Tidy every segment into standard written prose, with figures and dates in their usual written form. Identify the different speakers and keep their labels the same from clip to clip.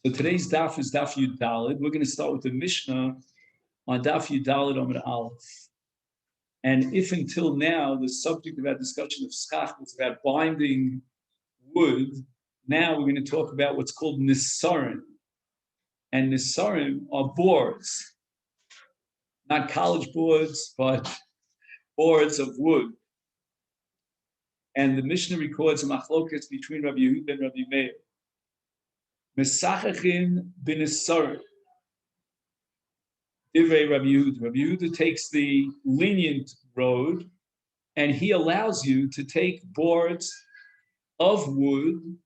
Speaker 1: So today's daf is daf Yud Daled. We're going to start with the Mishnah on daf Yud Daled Amud Aleph. And if until now the subject of our discussion of schach was about binding wood, now we're going to talk about what's called nisarim. And nisarim are boards, not college boards, but boards of wood. And the Mishnah records a machlokas between Rabbi Yehuda and Rabbi Meir. Masechet b'nisarim. Divrei Rabbi Yehuda. Rabbi Yehuda takes the lenient road, and he allows you to take boards of wood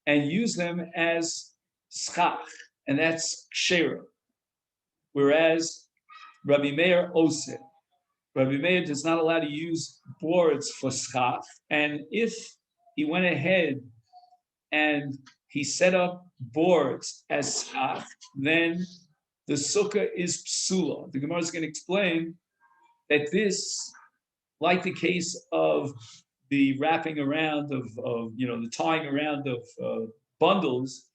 Speaker 1: and use them as schach, and that's kshera. Whereas Rabbi Meir oseh. Rabbi Meir does not allow to use boards for schach, and if he went ahead and he set up boards as schach, then the sukkah is psula. The Gemara is going to explain that this, like the case of the wrapping around of the tying around of bundles,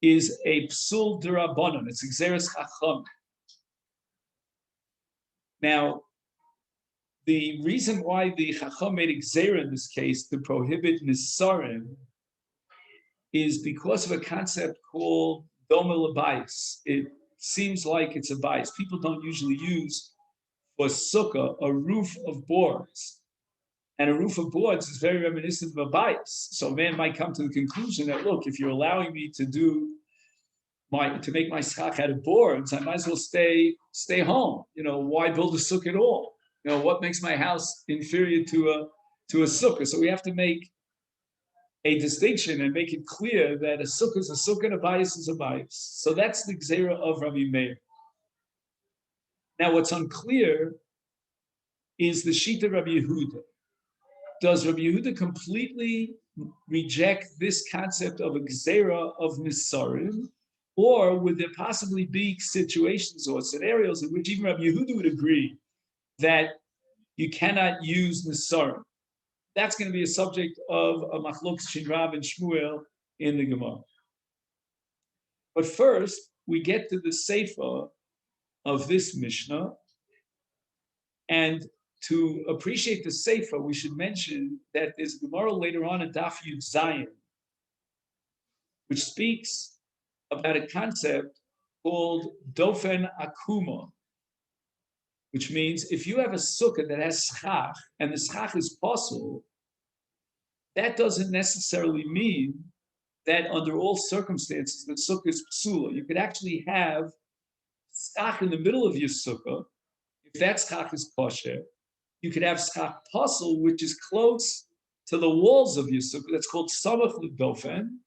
Speaker 1: is a psul d'Rabbanan. It's exeris chacham. Now, the reason why the chacham made exera in this case to prohibit nisarim is because of a concept called domel abayis. It seems like it's a bias. People don't usually use for sukkah a roof of boards. And a roof of boards is very reminiscent of a bias. So a man might come to the conclusion that, look, if you're allowing me to make my schach out of boards, I might as well stay home. Why build a sukkah at all? What makes my house inferior to a sukkah? So we have to make a distinction and make it clear that a sukkah is a sukkah and a bias is a bias. So that's the gzera of Rabbi Meir. Now, what's unclear is the shita Rabbi Yehuda. Does Rabbi Yehuda completely reject this concept of a gzera of nisarim, or would there possibly be situations or scenarios in which even Rabbi Yehuda would agree that you cannot use nisarim? That's going to be a subject of a machlokes shin Rav and Shmuel in the Gemara. But first, we get to the seifa of this Mishnah, and to appreciate the seifa, we should mention that there's a Gemara later on in Daf Yud Zayin, which speaks about a concept called dofen akuma, which means if you have a sukkah that has schach, and the schach is possible, that doesn't necessarily mean that under all circumstances the sukkah is psula. You could actually have schach in the middle of your sukkah. If that schach is kosher, you could have schach pasul, which is close to the walls of your sukkah. That's called samach l'dofen,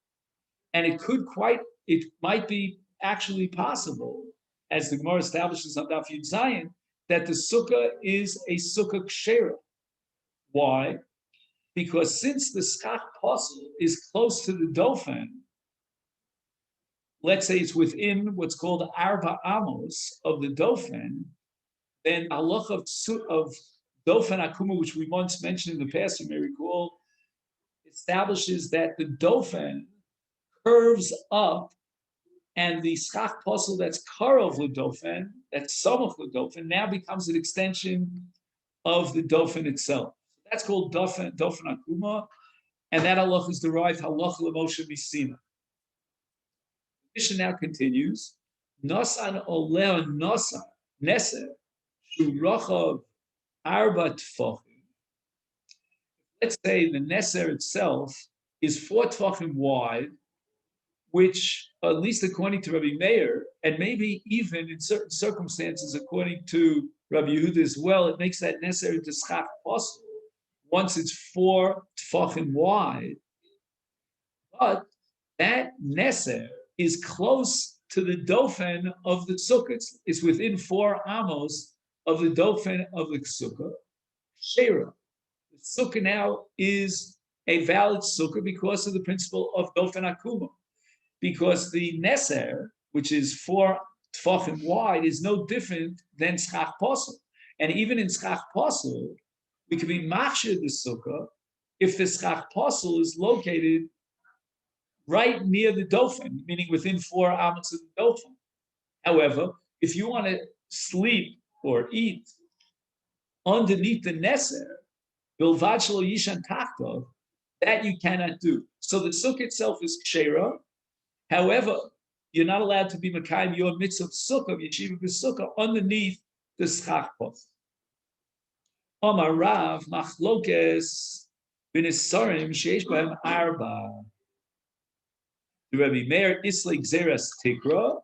Speaker 1: and it might be actually possible, as the Gemara establishes on Daf Yud Zayin, that the sukkah is a sukkah kshera. Why? Because since the schach pasul is close to the dofen, let's say it's within what's called arba amos of the dofen, then halacha of dofen akuma, which we once mentioned in the past, you may recall, establishes that the dofen curves up, and the schach pasul that's karov l'dofen, that's samach l'dofen, now becomes an extension of the dofen itself. That's called dofen akuma, and that halacha is derived halacha l'moshe misina. The Mishnah now continues, nosan oleh nosan neser shu rochav arba tfachim. Let's say the neser itself is 4 tfachim wide, which, at least according to Rabbi Meir, and maybe even in certain circumstances according to Rabbi Yehuda as well, it makes that necessary to schach pasul once it's 4 tfachim wide. But that neser is close to the dofen of the sukkah. It's within 4 amos of the dofen of the sukkah. Shera. The sukkah now is a valid sukkah because of the principle of dofen akuma. Because the neser, which is 4 tfachim wide, is no different than schach pasul. And even in schach pasul, we can be machshir the sukkah if the schach pasul is located right near the Dauphin, meaning within 4 amots of the Dauphin. However, if you want to sleep or eat underneath the Neser, Bilvad Shelo Yishan Tachto, that you cannot do. So the sukkah itself is kshera. However, you're not allowed to be Makayim your mitzvah of sukkah, yeshiva b'sukkah, underneath the schach post. Omar Rav machlokes b'nisarim sheish b'hem arba. The Rabbi Meir islay gzeras tikra.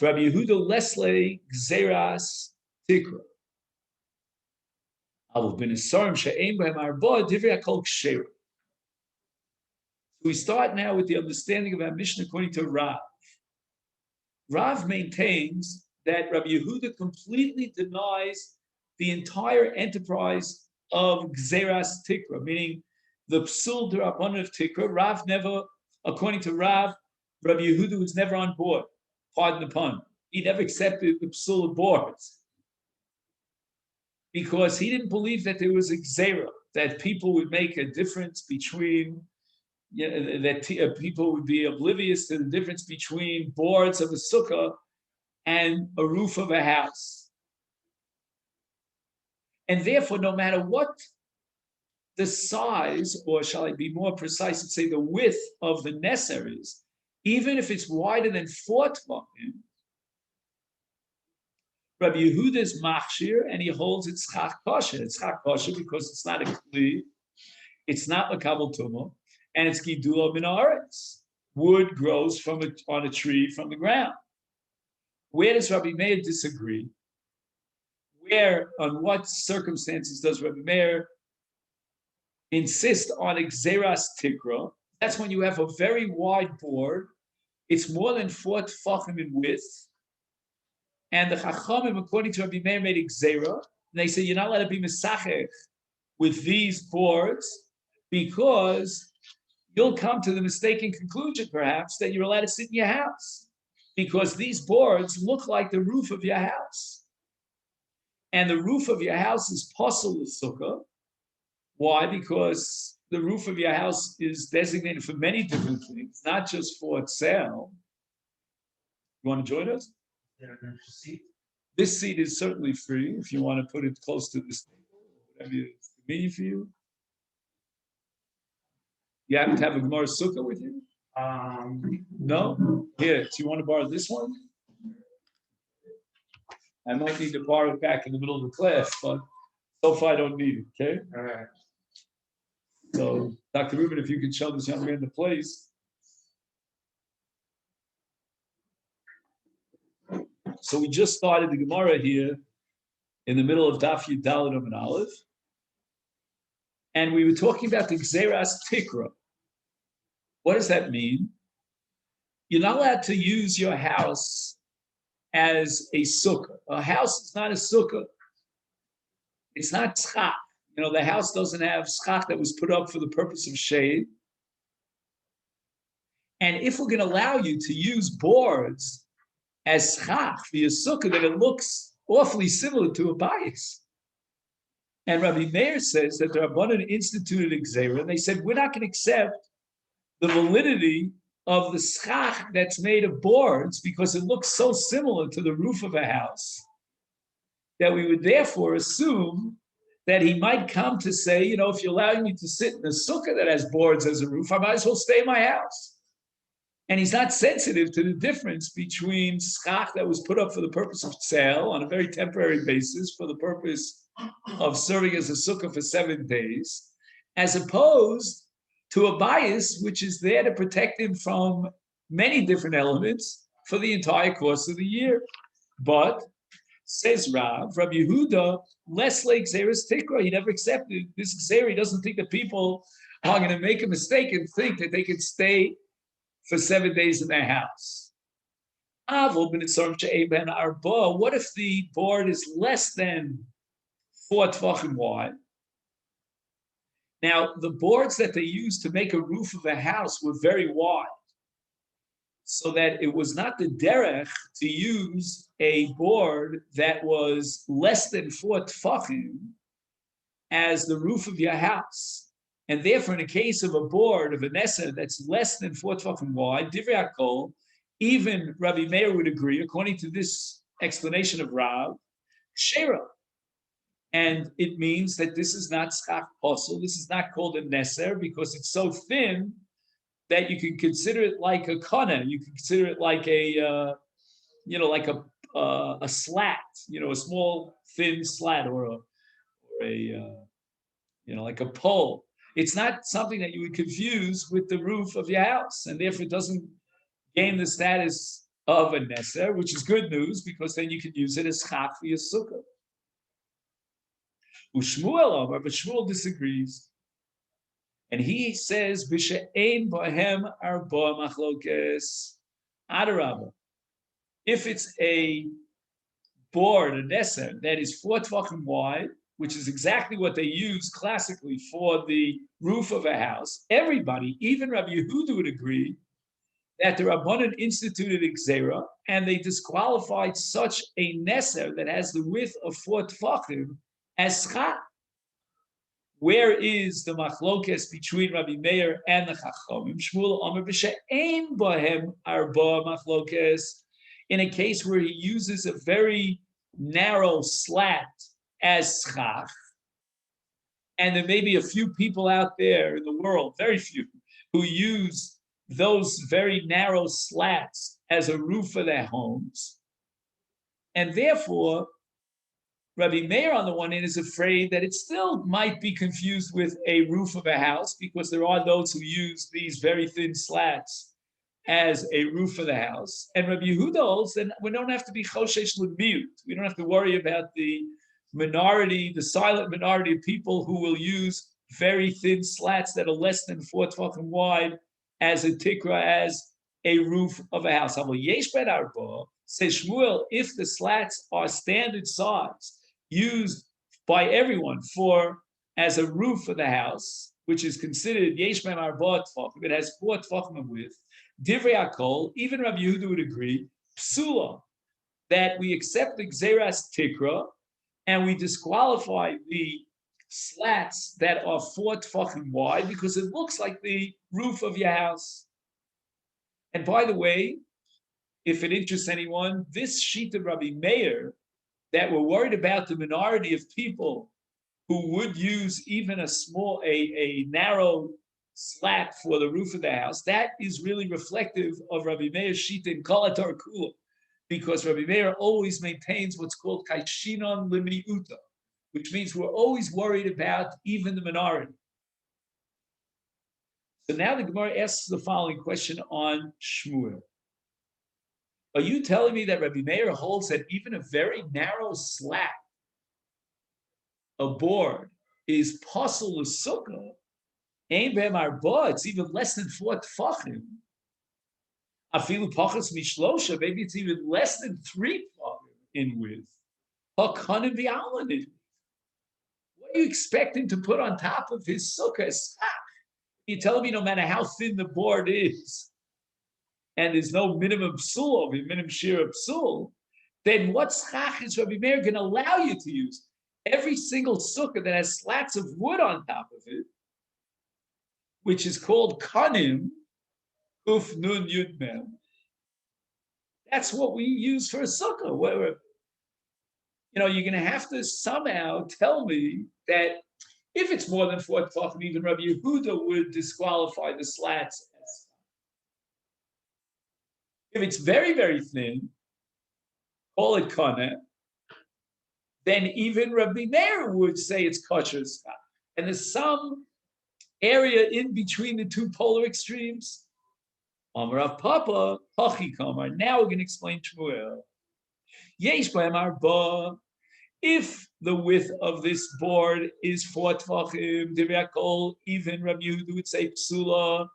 Speaker 1: Rabbi Yehuda leslay gzeras tikra. Alav b'nisarim she'ein b'hem arba divrei hakol kshera. We start now with the understanding of our mission according to Rav. Rav maintains that Rabbi Yehuda completely denies the entire enterprise of Gzeras Tikra, meaning the Psul D'Rabbanan of Tikra. Rav never, according to Rav, Rabbi Yehuda was never on board. Pardon the pun. He never accepted the Psul of boards because he didn't believe that there was a Gzera, that people would make a difference between that people would be oblivious to the difference between boards of a sukkah and a roof of a house. And therefore, no matter what the size, or shall I be more precise and say the width of the neser is, even if it's wider than 4 tefachim, Rabbi Yehuda is machshir, and he holds it schach kosher. It's schach kosher because it's not a kli, it's not makabel tumah, and it's gidula min haaretz. Wood grows on a tree from the ground. Where does Rabbi Meir disagree? On what circumstances does Rabbi Meir insist on Gzeras Tikra? That's when you have a very wide board. It's more than 4 tefachim in width. And the Chachamim, according to Rabbi Meir, made Gzera. And they say, you're not allowed to be Masechet with these boards because you'll come to the mistaken conclusion, perhaps, that you're allowed to sit in your house because these boards look like the roof of your house. And the roof of your house is posel with sukkah. Why? Because the roof of your house is designated for many different things, not just for sale. You want to join us? This seat is certainly free if you want to put it close to this table, whatever is convenient for you. You happen to have a Gemara Succa with you? No? Here, do you want to borrow this one? I might need to borrow it back in the middle of the class, but so far I don't need it, okay? All right. So, Dr. Rubin, if you could show this young man the place. So we just started the Gemara here in the middle of Daf Yud Daled and Aleph. And we were talking about the Gzeras Tikra. What does that mean? You're not allowed to use your house as a sukkah. A house is not a sukkah. It's not schach. The house doesn't have schach that was put up for the purpose of shade. And if we're going to allow you to use boards as schach for your sukkah, then it looks awfully similar to a bias. And Rabbi Meir says that the Rabbanan instituted a gzera, and they said, we're not going to accept the validity of the schach that's made of boards because it looks so similar to the roof of a house that we would therefore assume that he might come to say, if you're allowing me to sit in a sukkah that has boards as a roof, I might as well stay in my house. And he's not sensitive to the difference between schach that was put up for the purpose of sale on a very temporary basis for the purpose of serving as a sukkah for 7 days, as opposed to a bias which is there to protect him from many different elements for the entire course of the year. But, says Rabbi Yehuda, less like Gzeras Tikra, he never accepted this Gzera. He doesn't think that people are going to make a mistake and think that they can stay for 7 days in their house. What if the board is less than 4 tefachim wide? Now, the boards that they used to make a roof of a house were very wide, so that it was not the derech to use a board that was less than 4 tefachim as the roof of your house. And therefore, in a case of a board of a Nessa that's less than 4 tefachim wide, Divrei HaKol, even Rabbi Meir would agree, according to this explanation of Rav, Shera. And it means that this is not schach posel, this is not called a Neser, because it's so thin that you can consider it like a kana, you can consider it like a, like a slat, a small thin slat, or a like a pole. It's not something that you would confuse with the roof of your house, and therefore it doesn't gain the status of a neser, which is good news because then you can use it as chak for your sukkah. Ushmuel, but Shmuel disagrees, and he says, "B'she'ein bohem arba machlokes adarabah." If it's a board, a neser that is 4 tefachim wide, which is exactly what they use classically for the roof of a house, everybody, even Rabbi Yehuda, would agree that the Rabbanan instituted Gzera, and they disqualified such a neser that has the width of 4 tefachim as schach. Where is the machlokes between Rabbi Meir and the Chachamim? Shmuel Omer b'she'ein bohem arba machlokes. In a case where he uses a very narrow slat as schach, and there may be a few people out there in the world, very few, who use those very narrow slats as a roof for their homes. And therefore, Rabbi Meir, on the one hand, is afraid that it still might be confused with a roof of a house, because there are those who use these very thin slats as a roof for the house. And Rabbi Yehuda holds that we don't have to be choshesh l'miut. We don't have to worry about the minority, the silent minority of people who will use very thin slats that are less than 4 tefachim wide as a tikra, as a roof of a house. Yesh ben arba, says Shmuel, if the slats are standard size, used by everyone for as a roof for the house, which is considered yesh ben arba tefachim, it has 4 tefachim width, Divrei HaKol, even Rabbi Yehuda would agree, psula, that we accept the Gzeras Tikra and we disqualify the slats that are 4 tefachim wide because it looks like the roof of your house. And by the way, if it interests anyone, this sheet of Rabbi Meir, that we're worried about the minority of people who would use even a narrow slat for the roof of the house, that is really reflective of Rabbi Meir's shita in Kol HaTorah Kula, because Rabbi Meir always maintains what's called kaishinon limiuta, which means we're always worried about even the minority. So now the Gemara asks the following question on Shmuel. Are you telling me that Rabbi Meir holds that even a very narrow slat, a board, is possible with sukkah? Ein behem arba, it's even less than 4 tefachim. Afilu pachas mishlosha, maybe it's even less than 3 tefachim in width. Hakanim v'alanim. What are you expecting to put on top of his sukkah? You're telling me no matter how thin the board is, and there's no minimum psul of it, minimum shira psul, then what schach is Rabbi Meir going to allow you to use? Every single sukkah that has slats of wood on top of it, which is called kanim, uf nun yud mem. That's what we use for a sukkah. Where, you're going to have to somehow tell me that if it's more than 4 tefachim, even Rabbi Yehuda would disqualify the slats. If it's very, very thin, call it kana, then even Rabbi Meir would say it's kosher. And there's some area in between the two polar extremes. Amar Papa, Pachi Kamar. Now we're going to explain Shmuel. Yesh b'hem arba. If the width of this board is 4 tefachim, Divrei HaKol, even Rabbi Yehuda would say psula,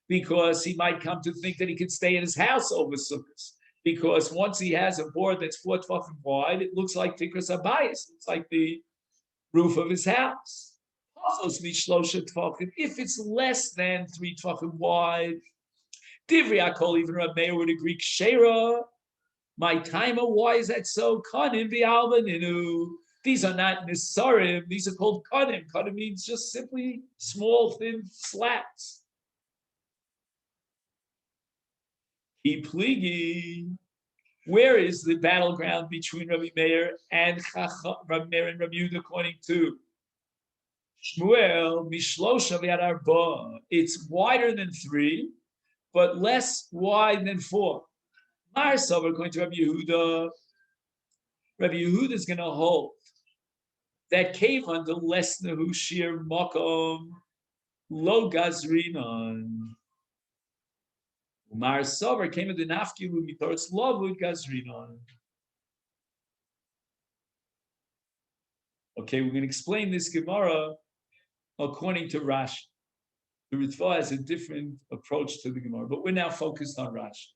Speaker 1: because he might come to think that he could stay in his house over sukkahs. Because once he has a board that's 4 tefachim wide, it looks like tikras abayis. It's like the roof of his house. If it's less than 3 tefachim wide, Divrei HaKol, even Rabbi Meir would agree, kshera. My timer, why is that so? Kanim v'albaninu. These are not nisarim, these are called kanim. Kanim means just simply small, thin slats. Where is the battleground between Rabbi Meir and Rabbi Meir and Rabbi Yehuda according to Shmuel? Mishlosha v'ad arba. It's wider than 3, but less wide than 4. Mar Savar, according to Rabbi Yehuda is going to hold that cave under less nahu shir makom lo gazrinon. Mar Savar came in the nafkilu mitoros lavud gazrinon. Okay, we're going to explain this Gemara according to Rashi. The Ritva has a different approach to the Gemara, but we're now focused on Rashi.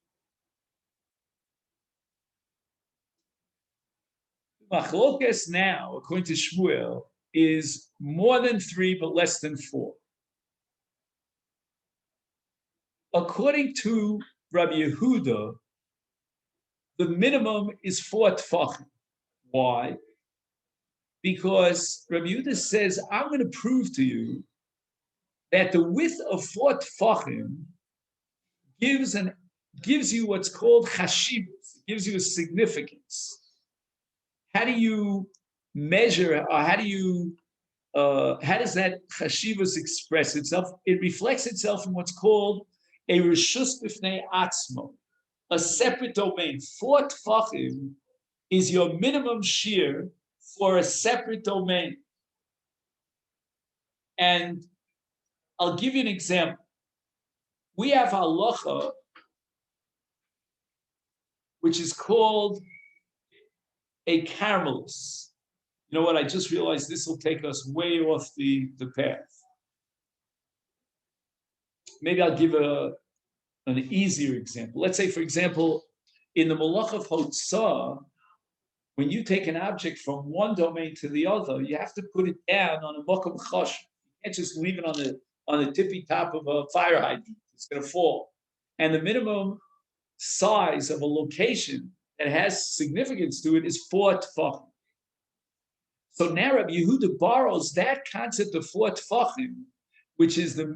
Speaker 1: Machlokes now, according to Shmuel, is more than 3 but less than 4. According to Rabbi Yehuda, the minimum is 4 tfachim. Why? Because Rabbi Yehuda says, I'm going to prove to you that the width of 4 tfachim gives you what's called chashivas, gives you a significance. How do you measure, or how does that chashivas express itself? It reflects itself in what's called a reshus b'fnei atzmo, a separate domain. 4 tfachim is your minimum shear for a separate domain. And I'll give you an example. We have halacha, which is called a caramelus. You know what? I just realized this will take us way off the path. Maybe I'll give an easier example. Let's say, for example, in the malach of hotzah, when you take an object from one domain to the other, you have to put it down on a mokum chosh. You can't just leave it on the tippy top of a fire hydrant. It's going to fall. And the minimum size of a location that has significance to it is 4 tfachim. So now Rabbi Yehuda borrows that concept of 4 tfachim, which is the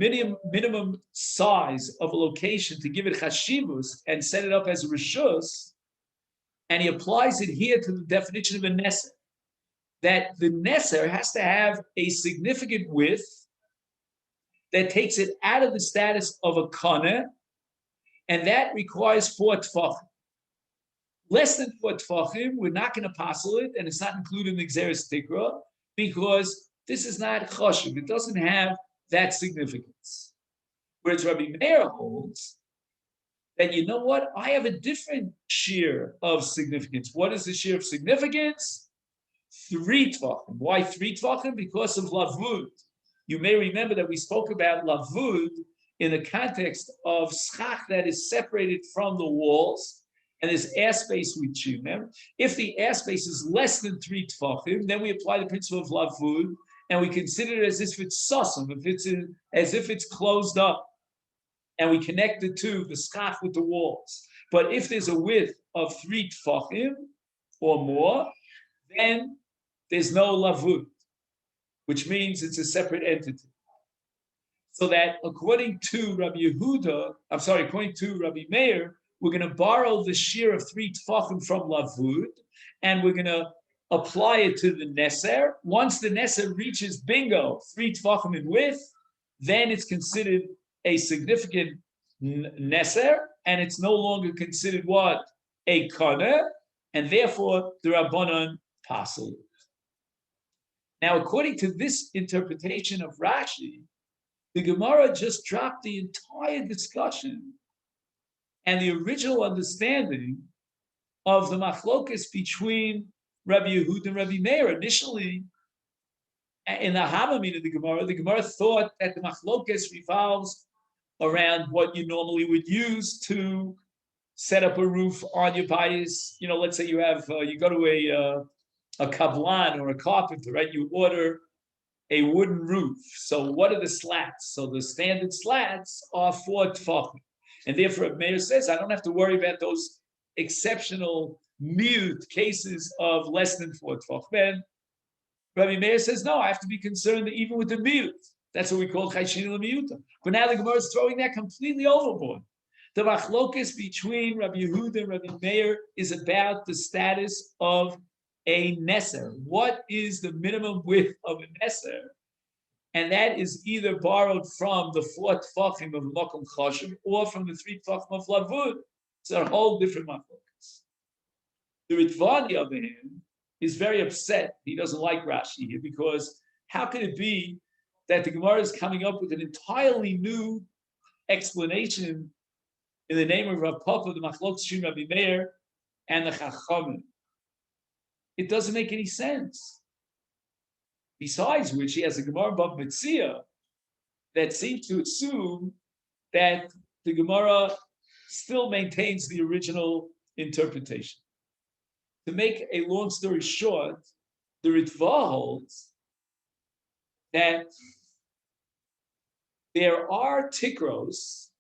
Speaker 1: minimum size of a location, to give it chashivus and set it up as a reshus, and he applies it here to the definition of a neser, that the neser has to have a significant width that takes it out of the status of a kana, and that requires 4 tfachim. Less than 4 tfachim, we're not going to passel it, and it's not included in the Gzeres Tikra, because this is not choshev. It doesn't have that significance. Whereas Rabbi Meir holds that, you know what, I have a different shear of significance. What is the shear of significance? 3 tfachim. Why 3 tfachim? Because of lavud. You may remember that we spoke about lavud in the context of schach that is separated from the walls, and there's airspace between them. If the airspace is less than 3 tfachim, then we apply the principle of lavud, and we consider it as if it's sasam, as if it's closed up, and we connect the two, the schach with the walls. But if there's a width of 3 tfachim or more, then there's no lavud, which means it's a separate entity. So that according to Rabbi Meir, we're going to borrow the shear of 3 tfachim from lavud, and we're going to apply it to the neser. Once the neser reaches bingo, 3 tfachim in width, then it's considered a significant neser, and it's no longer considered what? A kana, and therefore the Rabbanan passel it. Now, according to this interpretation of Rashi, the Gemara just dropped the entire discussion and the original understanding of the machlokes between Rabbi Yehuda and Rabbi Meir. Initially, in the Hamamin of the Gemara thought that the machlokes revolves around what you normally would use to set up a roof on your bias. You know, let's say you go to a kablan or a carpenter, right? You order a wooden roof. So what are the slats? So the standard slats are 4 tfachim. And therefore, Meir says, I don't have to worry about those exceptional mute cases of less than 4 tfachim. Rabbi Meir says, no, I have to be concerned even with the miut. That's what we call chayshin l'miuta. But now the Gemara is throwing that completely overboard. The machlokes between Rabbi Yehuda and Rabbi Meir is about the status of a neser. What is the minimum width of a neser? And that is either borrowed from the 4 tfachim of Mokum Choshev or from the 3 tfachim of Lavud. It's a whole different machlokes. The Ritva, on the other hand, is very upset. He doesn't like Rashi here because how could it be that the Gemara is coming up with an entirely new explanation in the name of Rav Papa, the Machlokes Shin Rabbi Meir, and the Chachamim? It doesn't make any sense. Besides which, he has a Gemara Bab Metzia that seems to assume that the Gemara still maintains the original interpretation. To make a long story short, the Ritva holds that there are tikros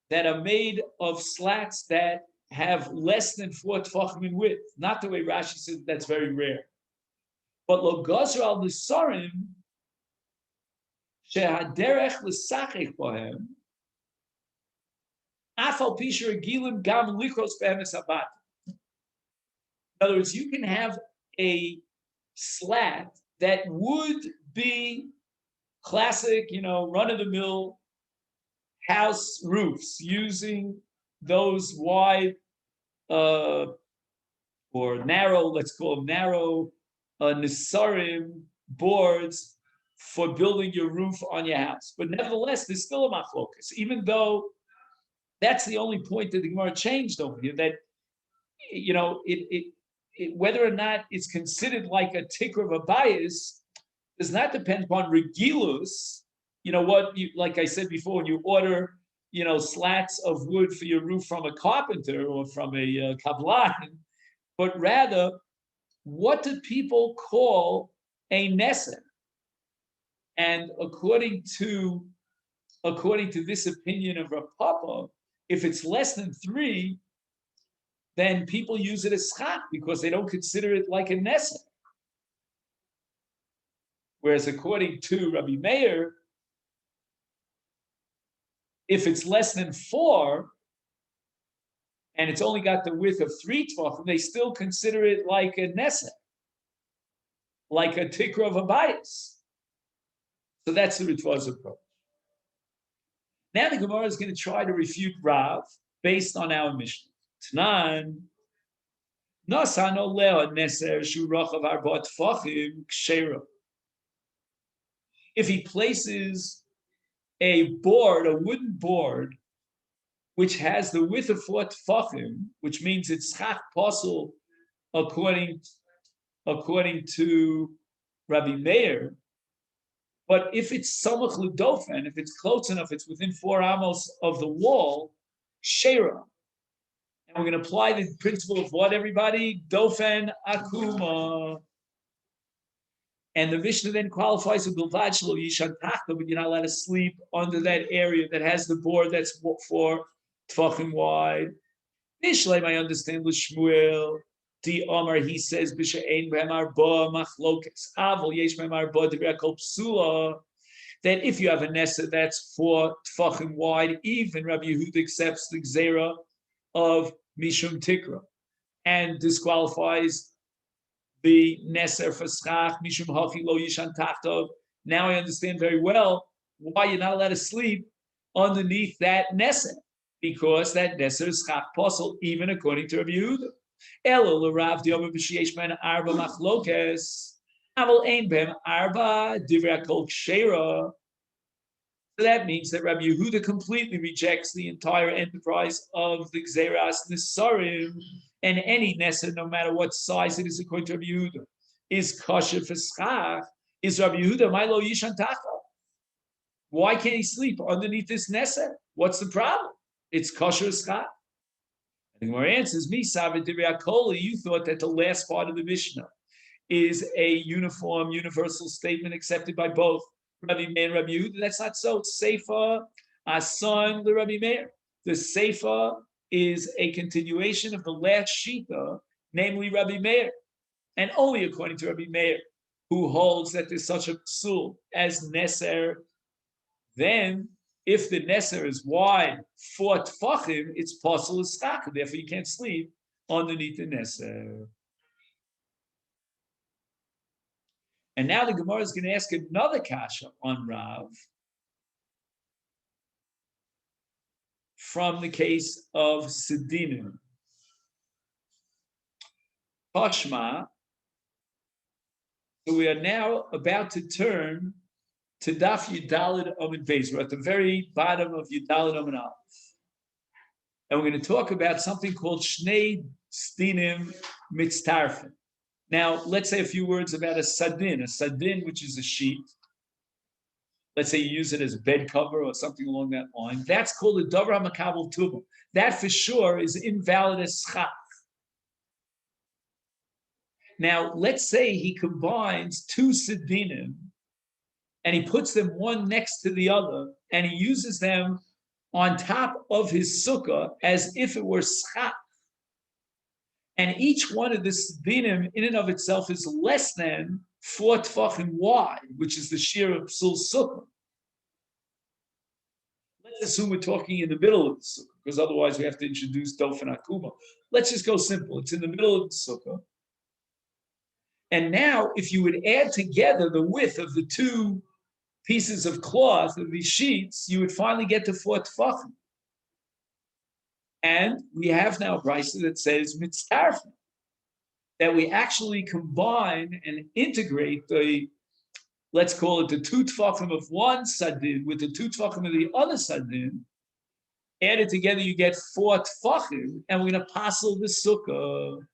Speaker 1: that are made of slats that have less than 4 tfachim in width. Not the way Rashi says that's very rare. But lo gazra al nisarim shehaderech l'sachich bohem afal pisher gilim gam likros be'emes habat. In other words, you can have a slat that would be classic, run-of-the-mill house roofs using those wide or narrow, let's call them narrow, nisarim boards for building your roof on your house. But nevertheless, there's still a machlokas, even though that's the only point that the Gemara changed over here, that, whether or not it's considered like a tikra of a bias does not depend upon regilus. Like I said before, when you order, slats of wood for your roof from a carpenter or from a kablan, but rather, what do people call a neser? And according to this opinion of Rav Papa, if it's less than 3, then people use it as schach because they don't consider it like a neser. Whereas according to Rabbi Meir, if it's less than 4 and it's only got the width of 3 tvachim, they still consider it like a neser, like a tikra of a bias. So that's the Ritva's approach. Now the Gemara is going to try to refute Rav based on our Mishnah. Tnan, Nasano leo neser shurachav arba tfachim kshera. If he places a wooden board, which has the width of 4 tfachim, which means it's chach posel according to Rabbi Meir, but if it's samach l'dofen, if it's close enough, it's within 4 amos of the wall, shera. And we're going to apply the principle of what, everybody? Dofen akuma. And the Mishnah then qualifies with bilvad shelo yishan tachta, but you're not allowed to sleep under that area that has the board that's 4 tfachim wide. Nishleim, I understand l'shmuel. Di Omar, he says, b'she'ein b'hem arba machlokes. Avol yesh b'hem arba d'vei kol psula. That if you have a nesa that's 4 tfachim wide, even Rabbi Yehuda accepts the gzera of mishum tikra and disqualifies the neser for schach mishum hachi lo yishan tachtov. Now I understand very well why you're not allowed to sleep underneath that neser, because that neser is schach posel even according to Rabbi Yehuda. Elo l'Rav di'omer b'sheyesh ben arba machlokes aval ein b'hem arba divrei kol kshera. So that means that Rabbi Yehuda completely rejects the entire enterprise of the Gzeras Nisarim, and any Neser, no matter what size it is according to Rabbi Yehuda, is kosher for schach. Is Rabbi Yehuda Milo Yishan Tacha? Why can't he sleep underneath this Neser? What's the problem? It's kosher schach. And the Gemara answers, "Mi savid divrei akoli." You thought that the last part of the Mishnah is a uniform, universal statement accepted by both Rabbi Meir and Rabbi Yehuda. That's not so. It's Seifa Asan the Rabbi Meir. The Seifa is a continuation of the last Shita, namely Rabbi Meir, and only according to Rabbi Meir. who holds that there's such a psul as neser, then if the neser is wide 4 tfachim, it's possible as staka. Therefore, you can't sleep underneath the neser. And now the Gemara is going to ask another kasha on Rav from the case of Sedinim. Pashma. So we are now about to turn to Daf Yudalid Amud Beis. We're at the very bottom of Yudalid Amud Aleph. And we're going to talk about something called Shnei Stinim Mitztarfin. Now, let's say a few words about a sadin, which is a sheet. Let's say you use it as a bed cover or something along that line. That's called a Dover HaMakabel Tuba. That for sure is invalid as schach. Now, let's say he combines 2 sadinim and he puts them one next to the other and he uses them on top of his sukkah as if it were schach. And each one of the sadinim in and of itself is less than 4 tfachim wide, which is the shear of psul sukkah. Let's assume we're talking in the middle of the sukkah, because otherwise we have to introduce dofen akuma. Let's just go simple. It's in the middle of the sukkah. And now, if you would add together the width of the 2 pieces of cloth of these sheets, you would finally get to 4 tfachim. And we have now a brisa that says mitztarfim, that we actually combine and integrate the, let's call it the 2 tfachim of one sadin with the 2 tfachim of the other sadin. Added together, you get 4 tfachim, and we're going to passel the sukkah.